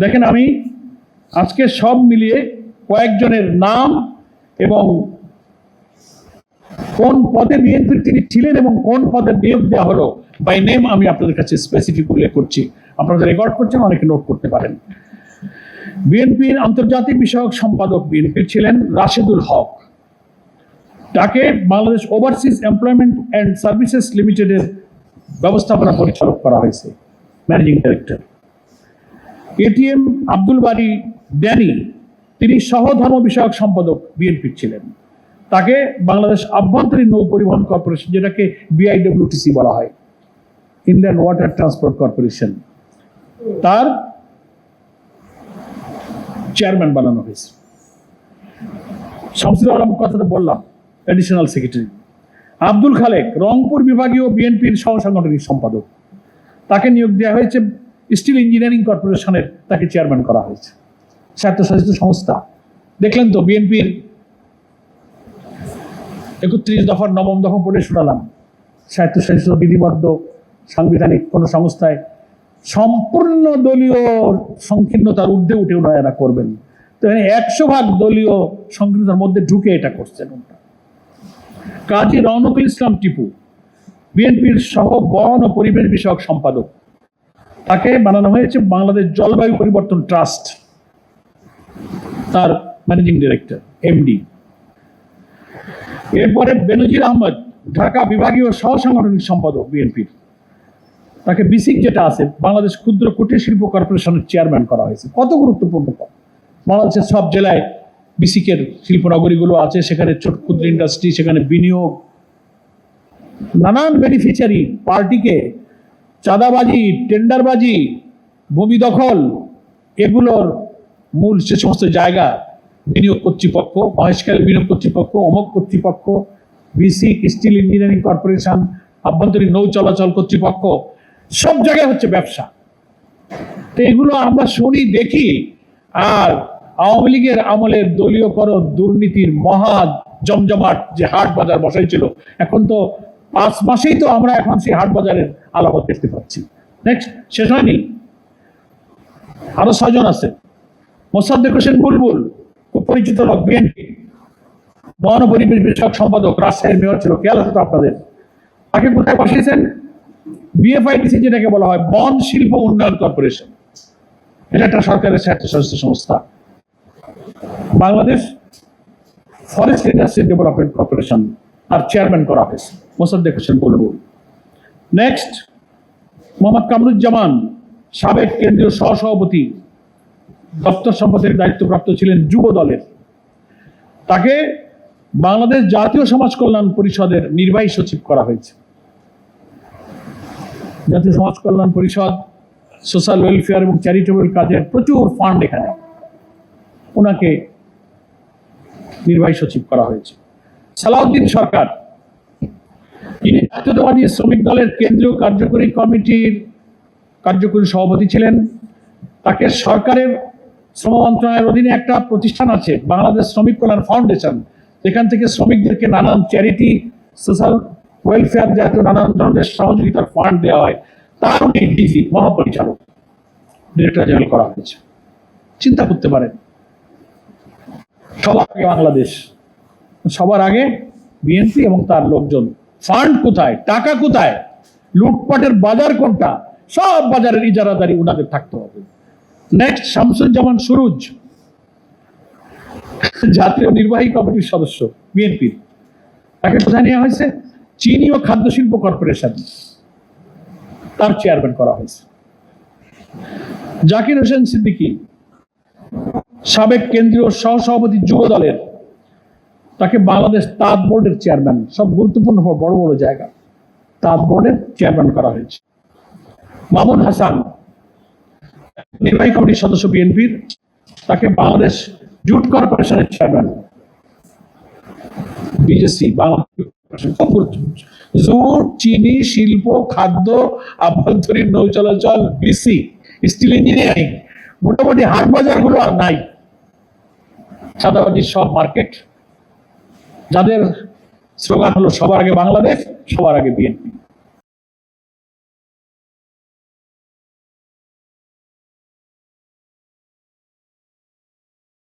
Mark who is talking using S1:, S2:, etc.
S1: দেখেন, আমি আজকে সব মিলিয়ে কয়েকজনের নাম এবং কোন পদে বিএনপির তিনি ছিলেন এবং কোন পদে নিয়োগ দেওয়া হলো বাই নেম আমি আপনাদের কাছে স্পেসিফিক উল্লেখ করছি। আপনারা রেকর্ড করছেন, অনেকে নোট করতে পারেন। বিএনপির আন্তর্জাতিক বিষয়ক সম্পাদক বিএনপির ছিলেন রাশেদুল হক। তাকে Bangladesh overseas employment and services লিমিটেডের ব্যবস্থাপনা পরিচালক করা হয়েছে, ম্যানেজিং ডাইরেক্টর। এটিএম আব্দুল বারী ড্যানি, তিনি সহধর্ম বিষয়ক সম্পাদক বিএনপির ছিলেন। তাকে বাংলাদেশ আভ্যন্তরীণ নৌ পরিবহন কর্পোরেশন, যেটাকে বিআইডব্লিউটিসি বলা হয়, ইনল্যান্ড ওয়াটার ট্রান্সপোর্ট কর্পোরেশন, তার চেয়ারম্যান বানানো হয়েছে। শামসুল আলম কথাটা বললাম, অ্যাডিশনাল সেক্রেটারি। আব্দুল খালেক, রংপুর বিভাগীয় বিএনপির সহ সাংগঠনিক সম্পাদক, তাকে নিয়োগ দেওয়া হয়েছে স্টিল ইঞ্জিনিয়ারিং কর্পোরেশনের, তাকে চেয়ারম্যান করা হয়েছে। স্বায়ত্তশাসিত সংস্থা, দেখলেন তো বিএনপির 31 দফার 9ম দফা পড়ে শোনালাম, স্বায়ত্তশাসিত বিধিবদ্ধ সাংবিধানিক কোনো সংস্থায় সম্পূর্ণ দলীয় সংকীর্ণতার ঊর্ধ্বে উঠে ওনারা করবেন। তো 100% দলীয় সংকীর্ণতার মধ্যে ঢুকে এটা করছেন। কাজী রওনকুল ইসলাম টিপু, বিএনপির সহ বন ও পরিবেশ বিষয়ক সম্পাদক, তাকে বানানো হয়েছে বাংলাদেশ জলবায়ু পরিবর্তন ট্রাস্ট, তার ম্যানেজিং ডাইরেক্টর, এমডি। এরপরে বেনজির আহমদ, ঢাকা বিভাগীয় সহ সাংগঠনিক সম্পাদক বিএনপির, তাকে বিসিক যেটা আছে, বাংলাদেশ ক্ষুদ্র কুটির শিল্প কর্পোরেশনের চেয়ারম্যান করা হয়েছে। কত গুরুত্বপূর্ণ পদ! বাংলাদেশের সব জেলায় বিসিকের শিল্পনগরীগুলো আছে, সেখানে ছোট ক্ষুদ্র ইন্ডাস্ট্রি, সেখানে বিনিয়োগ, নানান বেনিফিশিয়ারি পার্টিকে চাঁদাবাজি, টেন্ডারবাজি, ভূমি দখল, এগুলোর মূল সে সমস্ত জায়গা বিনিয়োগ কর্তৃপক্ষ, মহেশখালী বিনিয়োগ কর্তৃপক্ষ, অমক কর্তৃপক্ষ, বিসিক, স্টিল ইঞ্জিনিয়ারিং কর্পোরেশন, আভ্যন্তরীণ নৌ চলাচল কর্তৃপক্ষ, সব জায়গায় হচ্ছে ব্যবসা। তো এগুলো আমরা শুনি, দেখি। আর আওয়ামী লীগের আমলের দলীয়করণ, দুর্নীতির মহা জমজমাট যে হাট বাজার বসাইছিল, এখন তো 5 মাসেই তো আমরা এখন সেই হাট বাজারের আলামত দেখতে পাচ্ছি। নেক্সট, শেষ হয়নি, আরো 6 জন আছে। মোসাদ্দেক হোসেন বুলবুল, খুব পরিচিত লোক, বিএনপি বন ও পরিবেশ বিষয়ক সম্পাদক, রাজশাহীর মেয়র ছিল, খেয়াল আছে তো আপনাদের। তাকে কোথায় বসিয়েছেন? বিএফআইডিসি, যেটাকে বলা হয় বন শিল্প উন্নয়ন কর্পোরেশন, এটা একটা সরকারের স্বায়ত্তশাসিত সংস্থা। Bangladesh forest industry development corporation, আর চেয়ারম্যান করা হয়েছে মোসাদ্দেক হোসেন বুলবুল। নেক্সট, মোহাম্মদ কামরুজ্জামান, সাবেক কেন্দ্রীয় সহসভাপতি, দপ্তর সম্পাদকের দায়িত্বপ্রাপ্ত ছিলেন যুব দলের, তাকে বাংলাদেশ জাতীয় সমাজ কল্যাণ পরিষদের নির্বাহী সচিব করা হয়েছে। জাতীয় সমাজ কল্যাণ পরিষদ সোশ্যাল ওয়েলফেয়ার এবং চ্যারিটেবল কাজের প্রচুর ফান্ড, এখানে ওনাকে নির্বাহী সচিব করা হয়েছে। সালাউদ্দিন সরকার, যিনি জাতীয়তাবাদী শ্রমিক দলের কেন্দ্রীয় কার্যকরী কমিটির কার্যকরী সভাপতি ছিলেন, তাকে সরকারের শ্রম মন্ত্রণালয়ের অধীনে একটা প্রতিষ্ঠান আছে, বাংলাদেশ শ্রমিক কল্যাণ ফাউন্ডেশন, যেখান থেকে শ্রমিকদেরকে নানান চ্যারিটি, সোশ্যাল ওয়েলফেয়ার জাতীয় নানান ধরনের সহযোগিতার ফান্ড দেওয়া হয়, তার উনি ডিজি, মহাপরিচালক, ডিরেক্টর জেনারেল করা হয়েছে। চিন্তা করতে পারেন, সবার আগে বাংলাদেশ, সবার আগে বিএনপি এবং তার লোকজন। ফান্ড কোথায়, টাকা কোথায়, লুটপাটের বাজার কোনটা, সব বাজারের ইজারাদারি উনাদের থাকতে হবে। নেক্সট, শামসুজ্জামান সুরুজ, জাতীয় নির্বাহী কমিটির সদস্য বিএনপির, তাকে কোথায় নেওয়া হয়েছে? চিনি ও খাদ্য শিল্প কর্পোরেশন, তার চেয়ারম্যান করা হয়েছে। জাকির হোসেন সিদ্দিকী, সাবেক কেন্দ্রীয় সহসভাপতি যুব দলের, তাকে বাংলাদেশ তাঁত বোর্ডের চেয়ারম্যান, সব গুরুত্বপূর্ণ বড় বড় জায়গা, তাঁত বোর্ডের চেয়ারম্যান করা হয়েছে। মামুন হাসান, নির্বাহী কমিটির সদস্য বিএনপির, তাকে বাংলাদেশ জুট কর্পোরেশনের চেয়ারম্যান, বিজেসি, জুট, চিনি, শিল্প, খাদ্য, আভ্যন্তরীণ নৌ চলাচল, বিসি, স্টিল ইঞ্জিনিয়ারিং, মোটামুটি হাট বাজার গুলো আর নাই, চাঁদাবাজির সব মার্কেট, যাদের স্লোগান হলো সবার আগে বাংলাদেশ, সবার আগে বিএনপি।